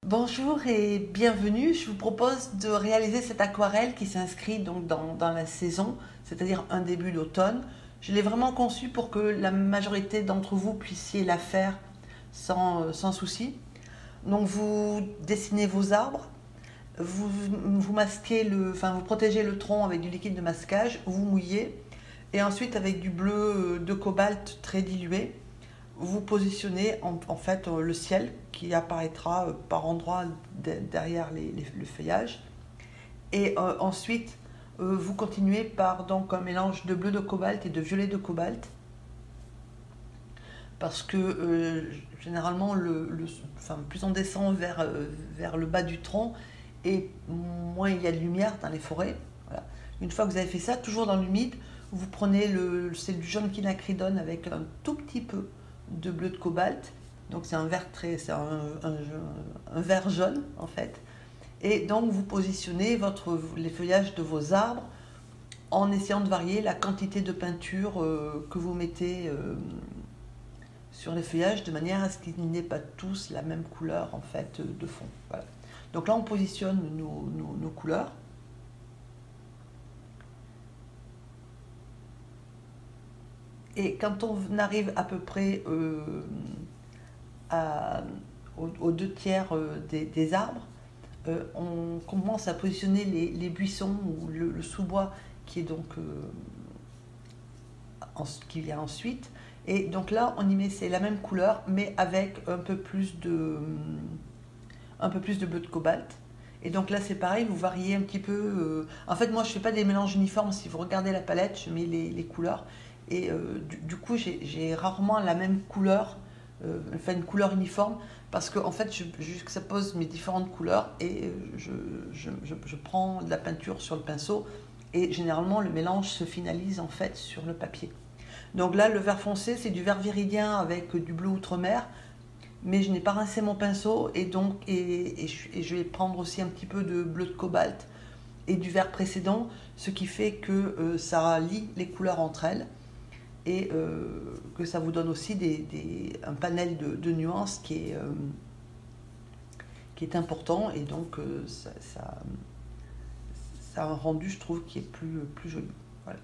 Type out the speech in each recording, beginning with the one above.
Bonjour et bienvenue. Je vous propose de réaliser cette aquarelle qui s'inscrit donc dans la saison, c'est-à-dire un début d'automne. Je l'ai vraiment conçue pour que la majorité d'entre vous puissiez la faire sans souci. Donc vous dessinez vos arbres, vous masquez vous protégez le tronc avec du liquide de masquage, vous mouillez et ensuite avec du bleu de cobalt très dilué, vous positionnez en fait le ciel qui apparaîtra par endroits derrière le feuillage. Et ensuite, vous continuez par donc un mélange de bleu de cobalt et de violet de cobalt. Parce que généralement, plus on descend vers le bas du tronc, et moins il y a de lumière dans les forêts. Voilà. Une fois que vous avez fait ça, toujours dans l'humide, vous prenez c'est du jaune quinacridone avec un tout petit peu de bleu de cobalt. Donc c'est un vert jaune en fait. Et donc vous positionnez les feuillages de vos arbres en essayant de varier la quantité de peinture que vous mettez sur les feuillages de manière à ce qu'ils n'aient pas tous la même couleur en fait de fond. Voilà. Donc là on positionne nos couleurs. Et quand on arrive à peu près aux 2 tiers des arbres, on commence à positionner les buissons ou le sous-bois qui est donc qu'il y a ensuite. Et donc là, on y met c'est la même couleur, mais avec un peu plus de bleu de cobalt. Et donc là, c'est pareil, vous variez un petit peu. En fait, moi, je ne fais pas des mélanges uniformes. Si vous regardez la palette, je mets les couleurs. Et du coup, j'ai rarement la même couleur, une couleur uniforme, parce que en fait, ça pose mes différentes couleurs et je prends de la peinture sur le pinceau. Et généralement, le mélange se finalise en fait sur le papier. Donc là, le vert foncé, c'est du vert viridien avec du bleu outre-mer. Mais je n'ai pas rincé mon pinceau et je vais prendre aussi un petit peu de bleu de cobalt et du vert précédent, ce qui fait que ça lie les couleurs entre elles et que ça vous donne aussi un panel de nuances qui est important, et donc ça a un rendu, je trouve, qui est plus joli. Voilà.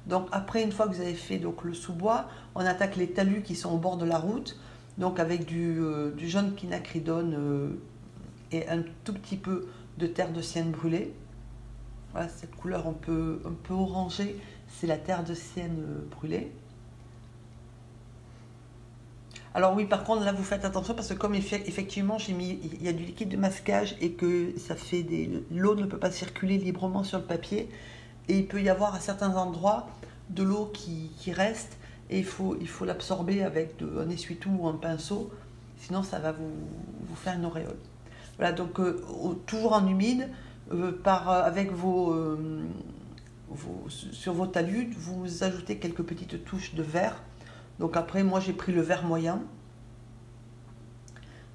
Donc après, une fois que vous avez fait donc, le sous-bois, on attaque les talus qui sont au bord de la route. Donc avec du jaune quinacridone et un tout petit peu de terre de sienne brûlée. Voilà, cette couleur un peu orangée, c'est la terre de sienne brûlée. Alors oui, par contre, là, vous faites attention parce que comme effectivement, il y a du liquide de masquage et que l'eau ne peut pas circuler librement sur le papier. Et il peut y avoir à certains endroits de l'eau qui reste. Et il faut l'absorber avec un essuie-tout ou un pinceau, sinon ça va vous faire une auréole. Voilà, donc toujours en humide, avec sur vos talus, vous ajoutez quelques petites touches de vert. Donc après, moi j'ai pris le vert moyen.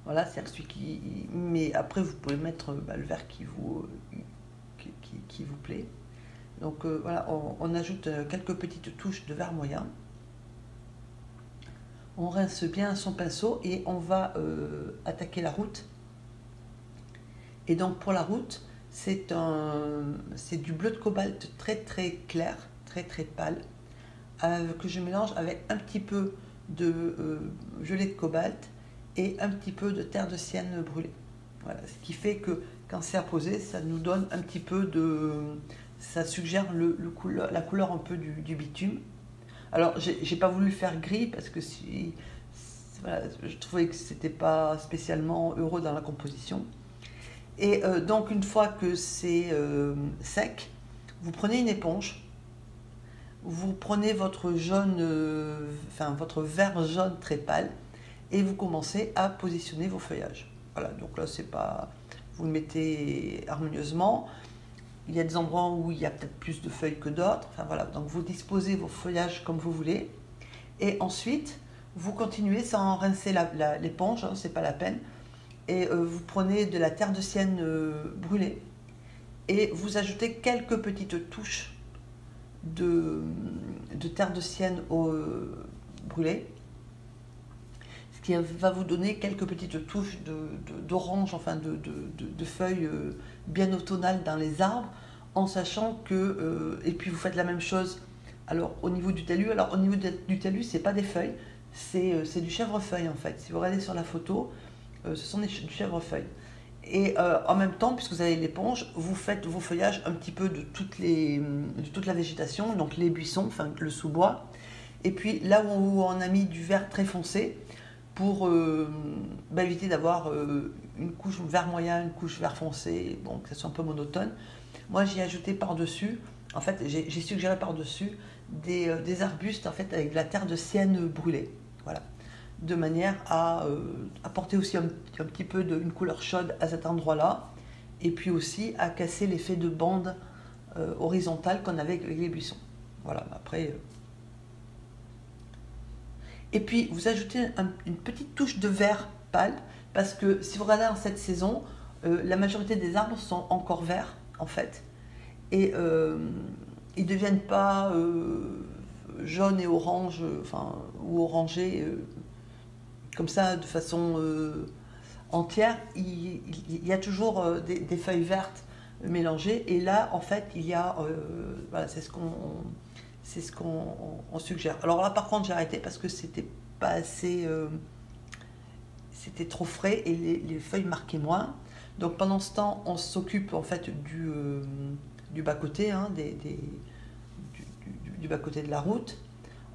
Voilà, c'est celui mais après vous pouvez mettre le vert qui vous plaît. Donc voilà, on ajoute quelques petites touches de vert moyen. On rince bien son pinceau et on va attaquer la route. Et donc pour la route, c'est du bleu de cobalt très très clair, très très pâle, que je mélange avec un petit peu de violet de cobalt et un petit peu de terre de sienne brûlée. Voilà, ce qui fait que quand c'est apposé, ça nous donne un petit peu ça suggère la couleur un peu du bitume. Alors, j'ai pas voulu faire gris parce que voilà, je trouvais que c'était pas spécialement heureux dans la composition. Et donc, une fois que c'est sec, vous prenez une éponge, vous prenez votre votre vert jaune très pâle et vous commencez à positionner vos feuillages. Voilà, donc là, vous le mettez harmonieusement. Il y a des endroits où il y a peut-être plus de feuilles que d'autres. Enfin voilà, donc vous disposez vos feuillages comme vous voulez. Et ensuite, vous continuez sans rincer l'éponge, hein, c'est pas la peine. Et vous prenez de la terre de sienne brûlée et vous ajoutez quelques petites touches de terre de sienne brûlée. ce qui va vous donner quelques petites touches d'orange, enfin de feuilles bien automnales dans les arbres, en sachant que, et puis vous faites la même chose alors au niveau du talus. Alors au niveau du talus, c'est pas des feuilles, c'est du chèvrefeuille en fait. Si vous regardez sur la photo, ce sont du chèvrefeuille. Et en même temps, puisque vous avez l'éponge, vous faites vos feuillages un petit peu de toute la végétation, donc les buissons, enfin le sous-bois. Et puis là où on a mis du vert très foncé, pour éviter d'avoir une couche vert moyen, une couche vert foncé, bon, que ça soit un peu monotone. Moi, j'ai ajouté par-dessus, en fait, j'ai suggéré par-dessus des arbustes en fait, avec de la terre de sienne brûlée. Voilà. De manière à apporter aussi un petit peu une couleur chaude à cet endroit-là, et puis aussi à casser l'effet de bande horizontale qu'on avait avec les buissons. Voilà, après... Et puis, vous ajoutez une petite touche de vert pâle, parce que si vous regardez en cette saison, la majorité des arbres sont encore verts, en fait. Et ils ne deviennent pas jaunes et orange, enfin, ou orangés, comme ça, de façon entière. Il y a toujours des feuilles vertes mélangées. Et là, en fait, il y a... voilà, c'est ce qu'on suggère. Alors là, par contre, j'ai arrêté parce que c'était pas assez... c'était trop frais et les feuilles marquaient moins. Donc pendant ce temps, on s'occupe en fait du bas-côté, hein, du bas-côté de la route,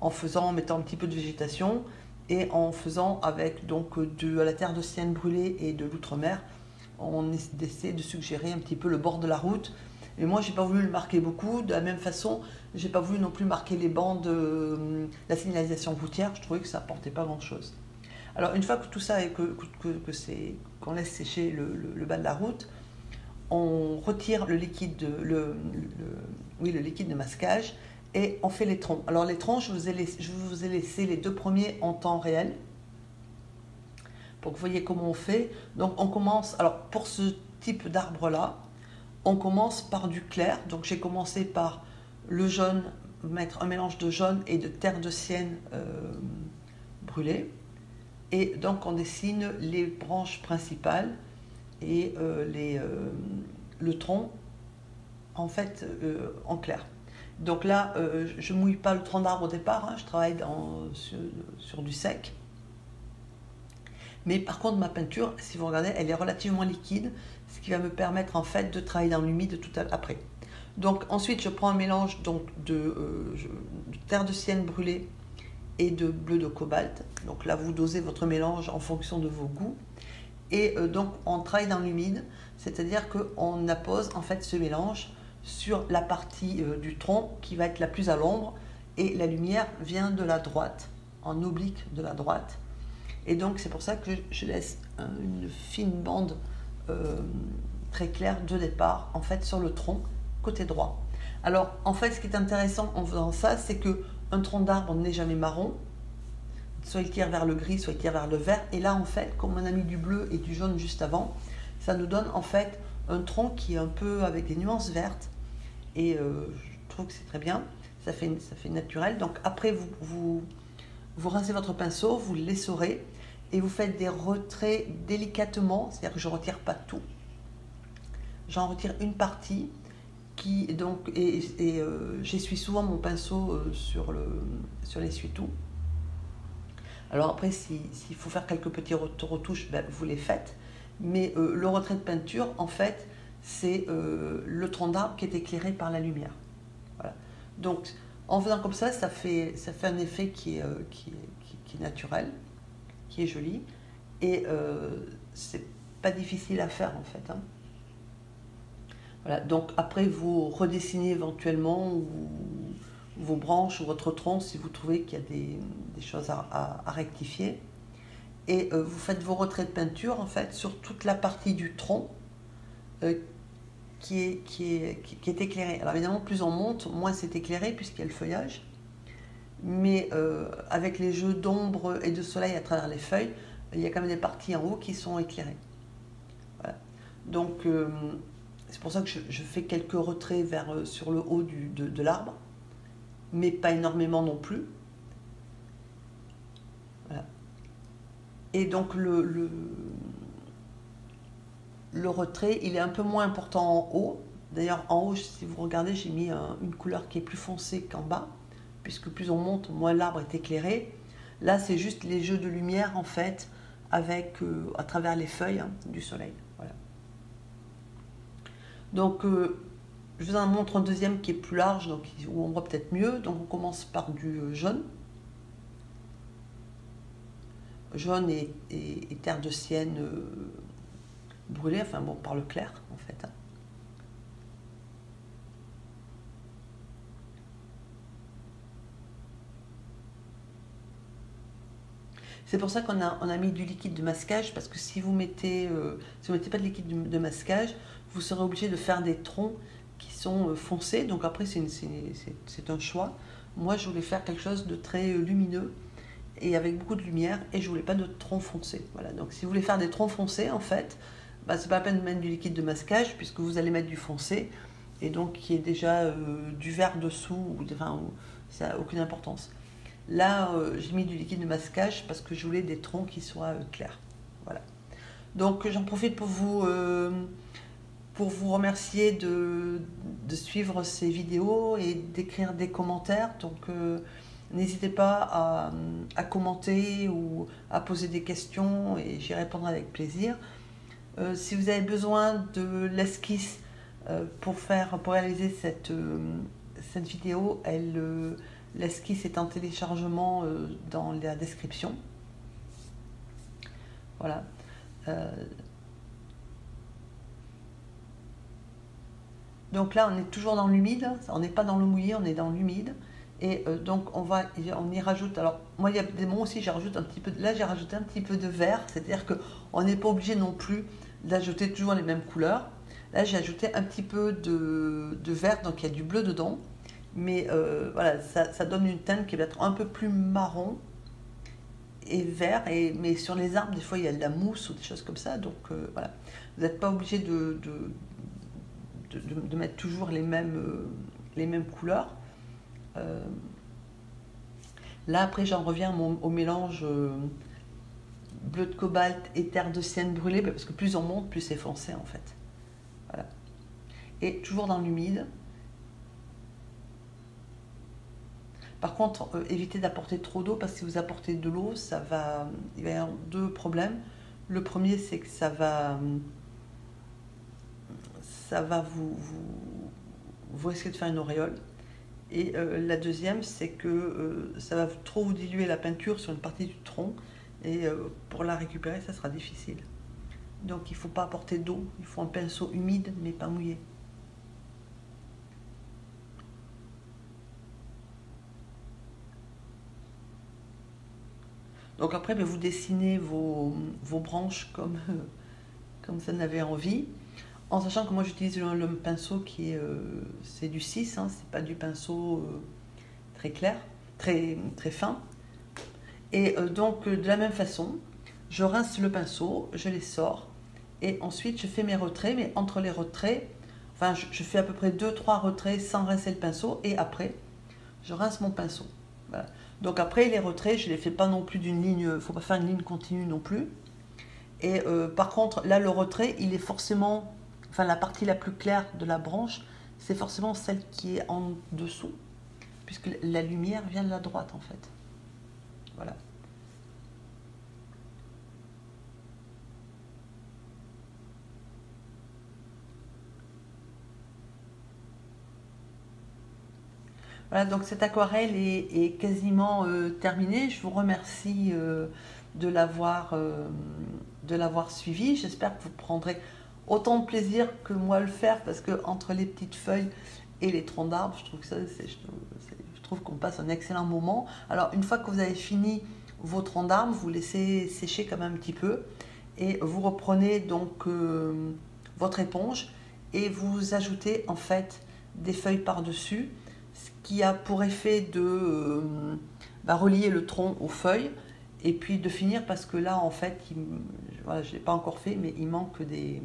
en mettant un petit peu de végétation et en faisant avec donc de la terre de sienne brûlée et de l'outre-mer, on essaie de suggérer un petit peu le bord de la route. Et moi, j'ai pas voulu le marquer beaucoup. De la même façon, j'ai pas voulu non plus marquer les bandes de la signalisation routière. Je trouvais que ça apportait pas grand-chose. Alors, une fois que tout ça et qu'on laisse sécher le bas de la route, on retire le liquide le liquide de masquage et on fait les troncs. Alors, les troncs, je vous ai laissé les 2 premiers en temps réel pour que vous voyez comment on fait. Donc, on commence. Alors, pour ce type d'arbre-là, on commence par du clair, donc j'ai commencé par le jaune, mettre un mélange de jaune et de terre de sienne brûlée. Et donc on dessine les branches principales et le tronc en fait en clair. Donc là, je ne mouille pas le tronc d'arbre au départ, hein, je travaille sur du sec. Mais par contre, ma peinture, si vous regardez, elle est relativement liquide, ce qui va me permettre en fait de travailler dans l'humide tout après. Donc ensuite, je prends un mélange donc, de terre de sienne brûlée et de bleu de cobalt. Donc là, vous dosez votre mélange en fonction de vos goûts. Et donc, on travaille dans l'humide, c'est-à-dire qu'on appose en fait ce mélange sur la partie du tronc qui va être la plus à l'ombre, et la lumière vient de la droite, en oblique de la droite. Et donc c'est pour ça que je laisse une fine bande très claire de départ en fait sur le tronc côté droit. Alors en fait ce qui est intéressant en faisant ça, c'est que un tronc d'arbre n'est jamais marron, soit il tire vers le gris, soit il tire vers le vert. Et là en fait, comme on a mis du bleu et du jaune juste avant, ça nous donne en fait un tronc qui est un peu avec des nuances vertes. Et je trouve que c'est très bien, ça fait naturel. Donc après vous rincez votre pinceau, vous l'essorez et vous faites des retraits délicatement, c'est-à-dire que je ne retire pas tout. J'en retire une partie qui donc j'essuie souvent mon pinceau sur l'essuie-tout. Alors après, s'il faut faire quelques petits retouches, ben, vous les faites. Mais le retrait de peinture, en fait, c'est le tronc d'arbre qui est éclairé par la lumière. Voilà. Donc en faisant comme ça, ça fait un effet qui est naturel, qui est joli, et c'est pas difficile à faire en fait. Hein. Voilà. Donc après, vous redessinez éventuellement vos branches ou votre tronc si vous trouvez qu'il y a des choses à rectifier. Et vous faites vos retraits de peinture en fait sur toute la partie du tronc qui est éclairée. Alors évidemment, plus on monte, moins c'est éclairé puisqu'il y a le feuillage. Mais avec les jeux d'ombre et de soleil à travers les feuilles, il y a quand même des parties en haut qui sont éclairées. Voilà. Donc c'est pour ça que je fais quelques retraits sur le haut de l'arbre, mais pas énormément non plus. Voilà. Et donc le retrait, il est un peu moins important en haut. D'ailleurs, en haut, si vous regardez, j'ai mis une couleur qui est plus foncée qu'en bas, puisque plus on monte, moins l'arbre est éclairé. Là, c'est juste les jeux de lumière, en fait, avec, à travers les feuilles du soleil. Voilà. Donc, je vous en montre un deuxième qui est plus large, donc, où on voit peut-être mieux. Donc, on commence par du jaune. Jaune et terre de sienne brûlée, enfin bon, par le clair, en fait. C'est pour ça qu'on a mis du liquide de masquage, parce que si vous mettez pas de liquide de masquage, vous serez obligé de faire des troncs qui sont foncés. Donc après, c'est un choix. Moi, je voulais faire quelque chose de très lumineux et avec beaucoup de lumière, et je voulais pas de troncs foncés. Voilà. Donc si vous voulez faire des troncs foncés, en fait, bah, c'est pas la peine de mettre du liquide de masquage, puisque vous allez mettre du foncé, et donc qui est déjà du vert dessous, enfin, ça n'a aucune importance. Là, j'ai mis du liquide de masquage parce que je voulais des troncs qui soient clairs. Voilà. Donc j'en profite pour vous remercier de suivre ces vidéos et d'écrire des commentaires. Donc n'hésitez pas à commenter ou à poser des questions et j'y répondrai avec plaisir. Si vous avez besoin de l'esquisse pour réaliser cette vidéo, l'esquisse est en téléchargement dans la description. Voilà. Donc là, on est toujours dans l'humide. On n'est pas dans le mouillé, on est dans l'humide. Et donc, on y rajoute. Alors, moi, il y a des moments aussi, j'ai rajouté un petit peu. Là, j'ai rajouté un petit peu de vert. C'est-à-dire qu'on n'est pas obligé non plus d'ajouter toujours les mêmes couleurs. Là, j'ai ajouté un petit peu de vert, donc il y a du bleu dedans. Mais voilà, ça donne une teinte qui va être un peu plus marron et vert. Mais sur les arbres, des fois, il y a de la mousse ou des choses comme ça. Donc voilà, vous n'êtes pas obligé de mettre toujours les mêmes couleurs. Là, après, j'en reviens au mélange bleu de cobalt et terre de sienne brûlée, parce que plus on monte, plus c'est foncé en fait. Voilà. Et toujours dans l'humide. Par contre, évitez d'apporter trop d'eau, parce que si vous apportez de l'eau, il va y avoir deux problèmes. Le premier, c'est que ça va vous risquez de faire une auréole. Et la deuxième, c'est que ça va trop vous diluer la peinture sur une partie du tronc, et pour la récupérer, ça sera difficile. Donc il ne faut pas apporter d'eau, il faut un pinceau humide, mais pas mouillé. Donc après, vous dessinez vos branches comme vous en avez envie, en sachant que moi j'utilise le pinceau qui est c'est du 6, hein, c'est pas du pinceau très clair, très fin. Et donc de la même façon, je rince le pinceau, je les sors, et ensuite je fais mes retraits, mais entre les retraits, enfin je fais à peu près 2-3 retraits sans rincer le pinceau, et après je rince mon pinceau. Voilà. Donc après les retraits, je ne les fais pas non plus d'une ligne, il ne faut pas faire une ligne continue non plus. Et par contre, là le retrait, il est forcément, enfin la partie la plus claire de la branche, c'est forcément celle qui est en dessous, puisque la lumière vient de la droite en fait. Voilà. Voilà, donc cette aquarelle est quasiment terminée. Je vous remercie de l'avoir suivi. J'espère que vous prendrez autant de plaisir que moi à le faire, parce que entre les petites feuilles et les troncs d'arbres, je trouve qu'on passe un excellent moment. Alors une fois que vous avez fini vos troncs d'arbres, vous laissez sécher quand même un petit peu, et vous reprenez donc votre éponge et vous ajoutez en fait des feuilles par-dessus, ce qui a pour effet de relier le tronc aux feuilles, et puis de finir, parce que là en fait voilà, je ne l'ai pas encore fait, mais il manque des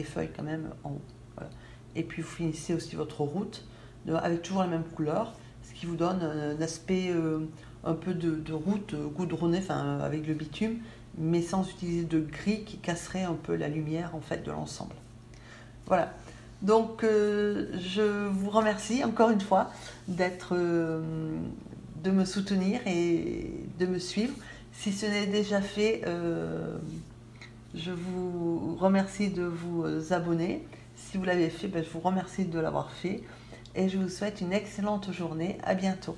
feuilles quand même en haut. Voilà. Et puis vous finissez aussi votre route avec toujours la même couleur, ce qui vous donne un aspect un peu de route goudronnée, enfin avec le bitume, mais sans utiliser de gris qui casserait un peu la lumière en fait de l'ensemble. Voilà. Donc je vous remercie encore une fois de me soutenir et de me suivre. Si ce n'est déjà fait, je vous remercie de vous abonner. Si vous l'avez fait, je vous remercie de l'avoir fait. Et je vous souhaite une excellente journée. À bientôt.